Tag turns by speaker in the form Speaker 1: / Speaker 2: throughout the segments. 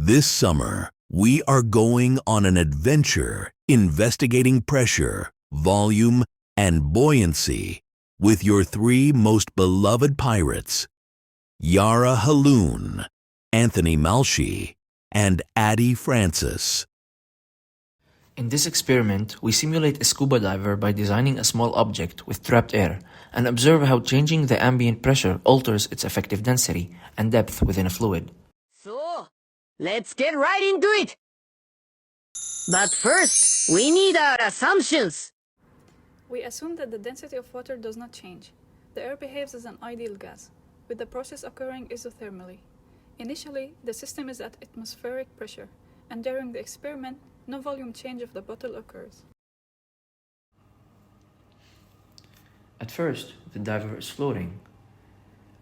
Speaker 1: This summer, we are going on an adventure investigating pressure, volume, and buoyancy with your three most beloved pirates, Yara Haloon, Anthony Malshi, and Addie Francis.
Speaker 2: In this experiment, we simulate a scuba diver by designing a small object with trapped air and observe how changing the ambient pressure alters its effective density and depth within a fluid.
Speaker 3: So, let's get right into it! But first, we need our assumptions.
Speaker 4: We assume that the density of water does not change. The air behaves as an ideal gas, with the process occurring isothermally. Initially, the system is at atmospheric pressure, and during the experiment, no volume change of the bottle occurs.
Speaker 2: At first, the diver is floating.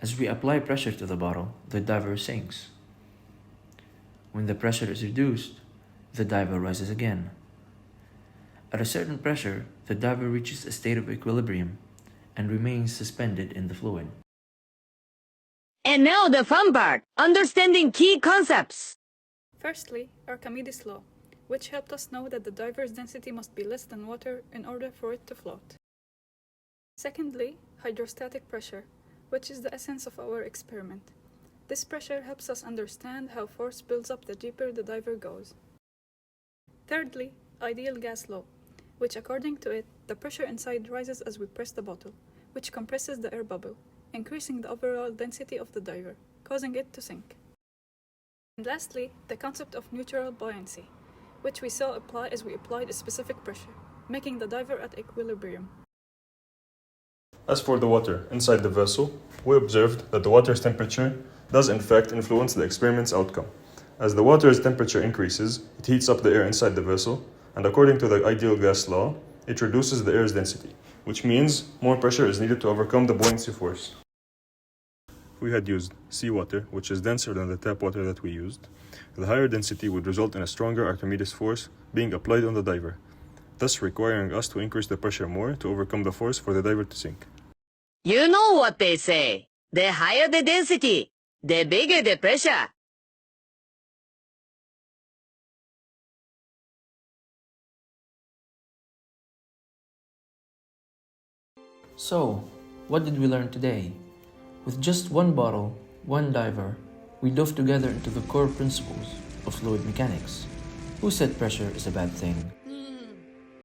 Speaker 2: As we apply pressure to the bottle, the diver sinks. When the pressure is reduced, the diver rises again. At a certain pressure, the diver reaches a state of equilibrium and remains suspended in the fluid.
Speaker 3: And now the fun part, understanding key concepts.
Speaker 4: Firstly, Archimedes' law, which helped us know that the diver's density must be less than water in order for it to float. Secondly, hydrostatic pressure, which is the essence of our experiment. This pressure helps us understand how force builds up the deeper the diver goes. Thirdly, ideal gas law, which according to it, the pressure inside rises as we press the bottle, which compresses the air bubble, increasing the overall density of the diver, causing it to sink. And lastly, the concept of neutral buoyancy, which we saw apply as we applied a specific pressure, making the diver at equilibrium.
Speaker 5: As for the water inside the vessel, we observed that the water's temperature does in fact influence the experiment's outcome. As the water's temperature increases, it heats up the air inside the vessel, and according to the ideal gas law, it reduces the air's density, which means more pressure is needed to overcome the buoyancy force. If we had used seawater, which is denser than the tap water that we used, the higher density would result in a stronger Archimedes force being applied on the diver, thus requiring us to increase the pressure more to overcome the force for the diver to sink.
Speaker 3: You know what they say. The higher the density, the bigger the pressure.
Speaker 2: So, what did we learn today? With just one bottle, one diver, we dove together into the core principles of fluid mechanics. Who said pressure is a bad thing?